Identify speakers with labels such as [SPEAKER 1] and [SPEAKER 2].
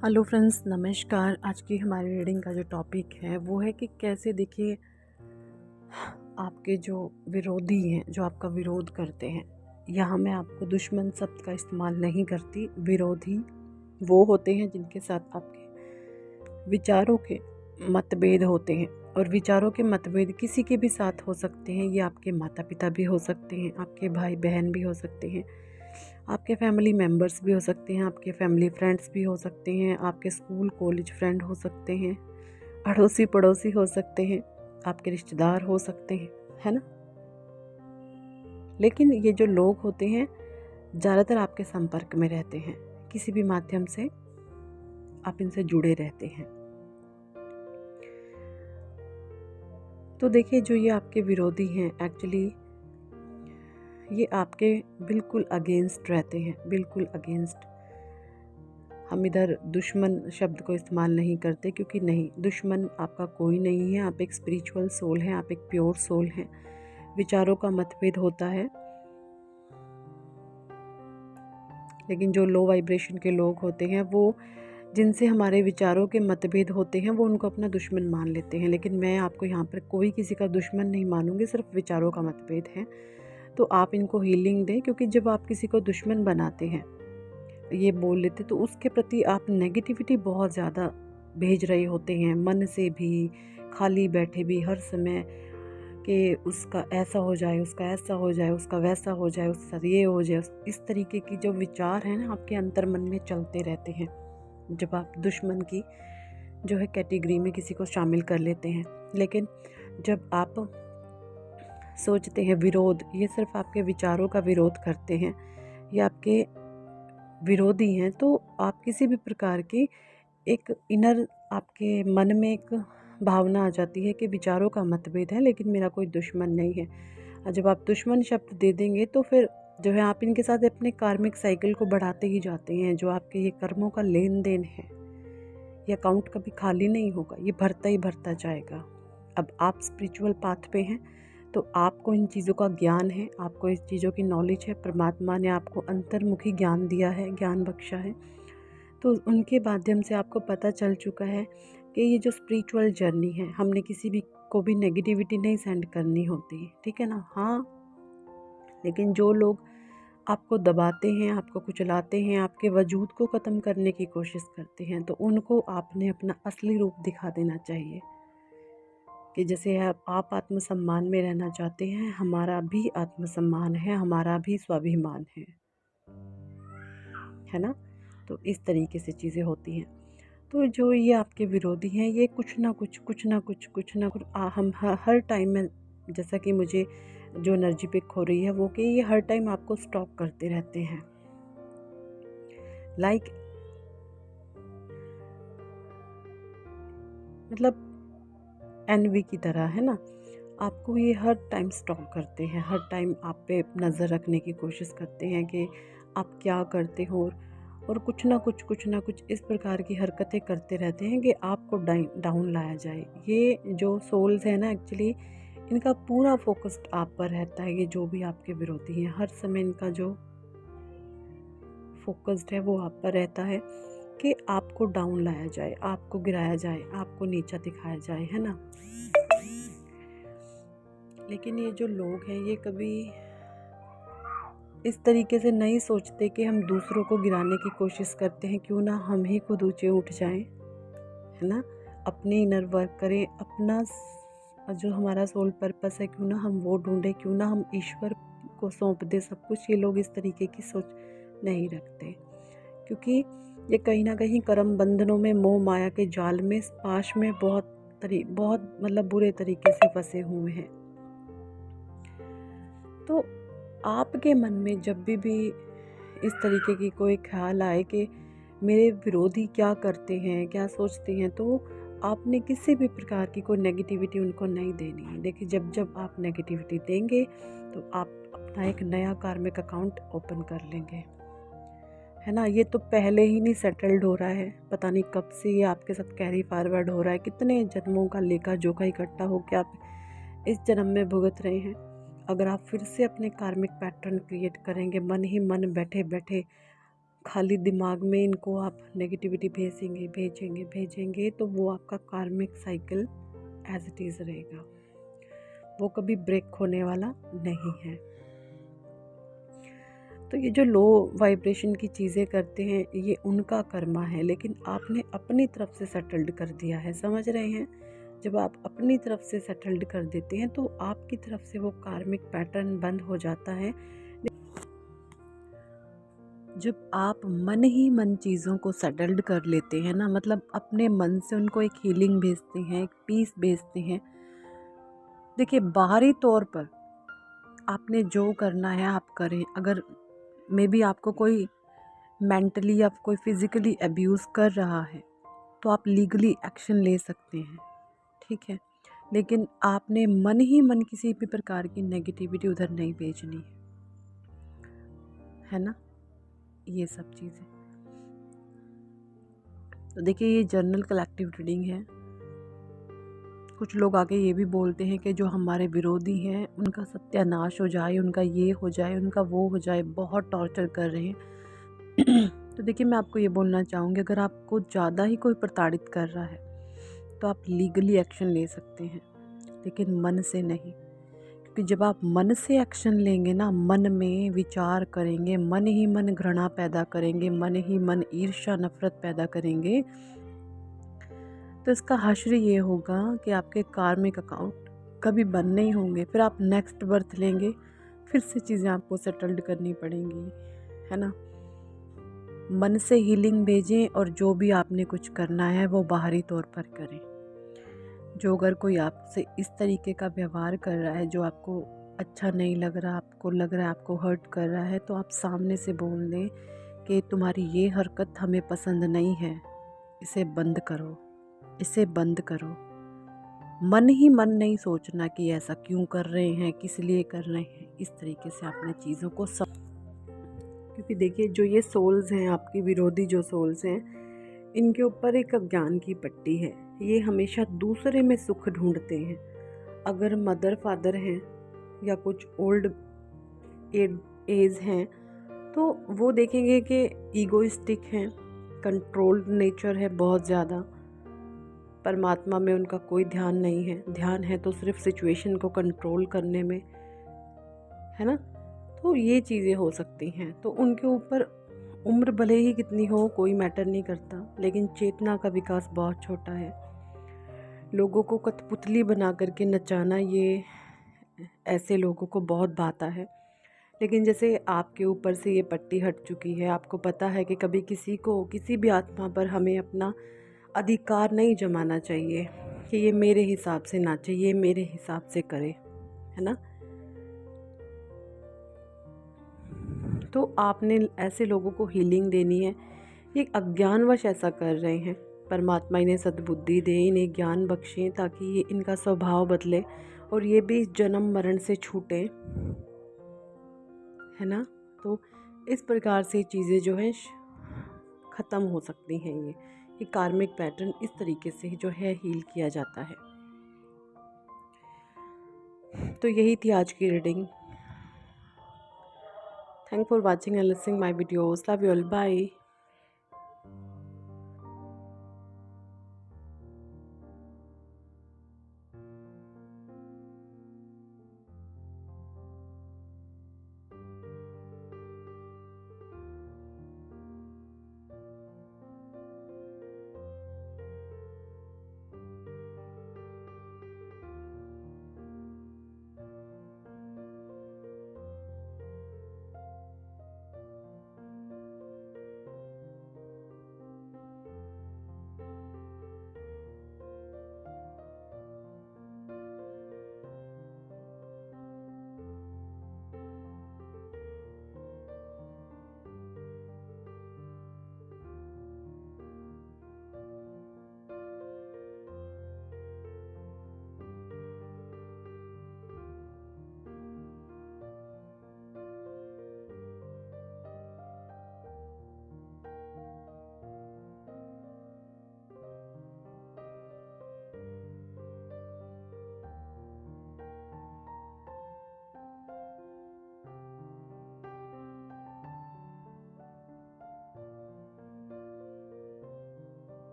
[SPEAKER 1] Hello friends, नमस्कार। आज की हमारी रीडिंग का जो टॉपिक है वो है कि कैसे देखिए आपके जो विरोधी हैं, जो आपका विरोध करते हैं। यहाँ मैं आपको दुश्मन शब्द का इस्तेमाल नहीं करती। विरोधी वो होते हैं जिनके साथ आपके विचारों के मतभेद होते हैं, और विचारों के मतभेद किसी के भी साथ हो सकते हैं। ये आपके माता पिता भी हो सकते हैं, आपके भाई बहन भी हो सकते हैं, आपके फैमिली मेम्बर्स भी हो सकते हैं, आपके फैमिली फ्रेंड्स भी हो सकते हैं, आपके स्कूल कॉलेज फ्रेंड हो सकते हैं, अड़ोसी पड़ोसी हो सकते हैं, आपके रिश्तेदार हो सकते हैं, है ना। लेकिन ये जो लोग होते हैं ज़्यादातर आपके संपर्क में रहते हैं, किसी भी माध्यम से आप इनसे जुड़े रहते हैं। तो देखिए, जो ये आपके विरोधी हैं एक्चुअली ये आपके बिल्कुल अगेंस्ट रहते हैं, बिल्कुल अगेंस्ट। हम इधर दुश्मन शब्द को इस्तेमाल नहीं करते, क्योंकि नहीं, दुश्मन आपका कोई नहीं है। आप एक स्पिरिचुअल सोल हैं, आप एक प्योर सोल हैं। विचारों का मतभेद होता है, लेकिन जो लो वाइब्रेशन के लोग होते हैं, वो जिनसे हमारे विचारों के मतभेद होते हैं, वो उनको अपना दुश्मन मान लेते हैं। लेकिन मैं आपको यहाँ पर कोई किसी का दुश्मन नहीं मानूंगी, सिर्फ विचारों का मतभेद है। तो आप इनको हीलिंग दें, क्योंकि जब आप किसी को दुश्मन बनाते हैं, ये बोल लेते, तो उसके प्रति आप नेगेटिविटी बहुत ज़्यादा भेज रहे होते हैं, मन से भी, खाली बैठे भी, हर समय कि उसका ऐसा हो जाए, उसका ऐसा हो जाए, उसका वैसा हो जाए, उसका ये हो जाए। इस तरीके की जो विचार हैं ना, आपके अंतर मन में चलते रहते हैं जब आप दुश्मन की जो है कैटेगरी में किसी को शामिल कर लेते हैं। लेकिन जब आप सोचते हैं विरोध, ये सिर्फ आपके विचारों का विरोध करते हैं, ये आपके विरोधी हैं, तो आप किसी भी प्रकार की एक इनर आपके मन में एक भावना आ जाती है कि विचारों का मतभेद है, लेकिन मेरा कोई दुश्मन नहीं है। और जब आप दुश्मन शब्द दे देंगे, तो फिर जो है आप इनके साथ अपने कार्मिक साइकिल को बढ़ाते ही जाते हैं। जो आपके ये कर्मों का लेन देन है, ये अकाउंट कभी खाली नहीं होगा, ये भरता ही भरता जाएगा। अब आप स्पिरिचुअल पाथ पे हैं, तो आपको इन चीज़ों का ज्ञान है, आपको इस चीज़ों की नॉलेज है। परमात्मा ने आपको अंतर्मुखी ज्ञान दिया है, ज्ञान बख्शा है, तो उनके माध्यम से आपको पता चल चुका है कि ये जो स्पिरिचुअल जर्नी है, हमने किसी भी को भी नेगेटिविटी नहीं सेंड करनी होती, ठीक है ना। हाँ, लेकिन जो लोग आपको दबाते हैं, आपको कुचलाते हैं, आपके वजूद को ख़त्म करने की कोशिश करते हैं, तो उनको आपने अपना असली रूप दिखा देना चाहिए कि जैसे आप आत्मसम्मान में रहना चाहते हैं, हमारा भी आत्मसम्मान है, हमारा भी स्वाभिमान है ना। तो इस तरीके से चीज़ें होती हैं। तो जो ये आपके विरोधी हैं, ये कुछ ना कुछ हम हर टाइम में, जैसा कि मुझे जो एनर्जी पिक हो रही है वो, कि ये हर टाइम आपको स्टॉक करते रहते हैं, लाइक मतलब एनवी की तरह, है ना। आपको ये हर टाइम स्टॉक करते हैं, हर टाइम आप पे नज़र रखने की कोशिश करते हैं कि आप क्या करते हो, और कुछ ना कुछ इस प्रकार की हरकतें करते रहते हैं कि आपको डाउन लाया जाए। ये जो सोल्स हैं ना, एक्चुअली इनका पूरा फोकस्ड आप पर रहता है। ये जो भी आपके विरोधी हैं, हर समय इनका जो फोकस्ड है वो आप पर रहता है कि आपको डाउन लाया जाए, आपको गिराया जाए, आपको नीचा दिखाया जाए, है ना। लेकिन ये जो लोग हैं, ये कभी इस तरीके से नहीं सोचते कि हम दूसरों को गिराने की कोशिश करते हैं, क्यों ना हम ही खुद ऊंचे उठ जाएं, है ना। अपने इनर वर्क करें, अपना जो हमारा सोल पर्पस है, क्यों ना हम वो ढूंढें, क्यों ना हम ईश्वर को सौंप दें सब कुछ। ये लोग इस तरीके की सोच नहीं रखते, क्योंकि ये कहीं ना कहीं कर्म बंधनों में, मोह माया के जाल में, पाश में बहुत मतलब बुरे तरीके से फंसे हुए हैं। तो आपके मन में जब भी इस तरीके की कोई ख्याल आए कि मेरे विरोधी क्या करते हैं, क्या सोचते हैं, तो आपने किसी भी प्रकार की कोई नेगेटिविटी उनको नहीं देनी है। देखिए, जब जब आप नेगेटिविटी देंगे, तो आप अपना एक नया कार्मिक अकाउंट ओपन कर लेंगे, है ना। ये तो पहले ही नहीं सेटल्ड हो रहा है, पता नहीं कब से ये आपके साथ कैरी फॉरवर्ड हो रहा है। कितने जन्मों का लेखा जोखा इकट्ठा होकर आप इस जन्म में भुगत रहे हैं। अगर आप फिर से अपने कार्मिक पैटर्न क्रिएट करेंगे, मन ही मन बैठे बैठे खाली दिमाग में इनको आप नेगेटिविटी भेजेंगे भेजेंगे भेजेंगे तो वो आपका कार्मिक साइकिल एज इट इज़ रहेगा, वो कभी ब्रेक होने वाला नहीं है। तो ये जो लो वाइब्रेशन की चीज़ें करते हैं ये उनका कर्मा है, लेकिन आपने अपनी तरफ से सेटल्ड कर दिया है, समझ रहे हैं। जब आप अपनी तरफ से सेटल्ड कर देते हैं तो आपकी तरफ से वो कार्मिक पैटर्न बंद हो जाता है। जब आप मन ही मन चीज़ों को सेटल्ड कर लेते हैं ना, मतलब अपने मन से उनको एक हीलिंग भेजते हैं, एक पीस भेजते हैं। देखिए बाहरी तौर पर आपने जो करना है आप करें, अगर मे बी आपको कोई मेंटली या कोई फिज़िकली अब्यूज़ कर रहा है तो आप लीगली एक्शन ले सकते हैं, ठीक है। लेकिन आपने मन ही मन किसी भी प्रकार की नेगेटिविटी उधर नहीं भेजनी है ना, ये सब चीज़ें। तो देखिए ये जर्नल कलेक्टिव रीडिंग है। कुछ लोग आगे ये भी बोलते हैं कि जो हमारे विरोधी हैं उनका सत्यानाश हो जाए, उनका ये हो जाए, उनका वो हो जाए, बहुत टॉर्चर कर रहे हैं। तो देखिए मैं आपको ये बोलना चाहूँगी, अगर आपको ज़्यादा ही कोई प्रताड़ित कर रहा है तो आप लीगली एक्शन ले सकते हैं, लेकिन मन से नहीं। क्योंकि जब आप मन से एक्शन लेंगे ना, मन में विचार करेंगे, मन ही मन घृणा पैदा करेंगे, मन ही मन ईर्ष्या नफरत पैदा करेंगे, तो इसका हश्र ये होगा कि आपके कार्मिक अकाउंट कभी बंद नहीं होंगे। फिर आप नेक्स्ट बर्थ लेंगे, फिर से चीज़ें आपको सेटल्ड करनी पड़ेंगी, है ना। मन से हीलिंग भेजें और जो भी आपने कुछ करना है वो बाहरी तौर पर करें। जो अगर कोई आपसे इस तरीके का व्यवहार कर रहा है जो आपको अच्छा नहीं लग रहा, आपको लग रहा है आपको हर्ट कर रहा है, तो आप सामने से बोल दें कि तुम्हारी ये हरकत हमें पसंद नहीं है, इसे बंद करो, इसे बंद करो। मन ही मन नहीं सोचना कि ऐसा क्यों कर रहे हैं, किस लिए कर रहे हैं। इस तरीके से आपने चीज़ों को क्योंकि देखिए जो ये सोल्स हैं, आपकी विरोधी जो सोल्स हैं, इनके ऊपर एक अज्ञान की पट्टी है। ये हमेशा दूसरे में सुख ढूंढते हैं। अगर मदर फादर हैं या कुछ ओल्ड एज हैं तो वो देखेंगे कि ईगोइस्टिक हैं, कंट्रोल्ड नेचर है बहुत ज़्यादा, परमात्मा में उनका कोई ध्यान नहीं है। ध्यान है तो सिर्फ सिचुएशन को कंट्रोल करने में, है ना। तो ये चीज़ें हो सकती हैं। तो उनके ऊपर उम्र भले ही कितनी हो कोई मैटर नहीं करता, लेकिन चेतना का विकास बहुत छोटा है। लोगों को कठपुतली बना करके नचाना ये ऐसे लोगों को बहुत भाता है। लेकिन जैसे आपके ऊपर से ये पट्टी हट चुकी है, आपको पता है कि कभी किसी को, किसी भी आत्मा पर हमें अपना अधिकार नहीं जमाना चाहिए कि ये मेरे हिसाब से नाचे, ये मेरे हिसाब से करे, है ना। तो आपने ऐसे लोगों को हीलिंग देनी है। ये अज्ञानवश ऐसा कर रहे हैं, परमात्मा इन्हें सद्बुद्धि दे, इन्हें ज्ञान बख्शें ताकि ये इनका स्वभाव बदले और ये भी जन्म मरण से छूटे, है ना। तो इस प्रकार से चीज़ें जो हैं ख़त्म हो सकती हैं। ये कार्मिक पैटर्न इस तरीके से जो है हील किया जाता है। तो यही थी आज की reading. Thank for watching and listening my videos. Love you all, bye.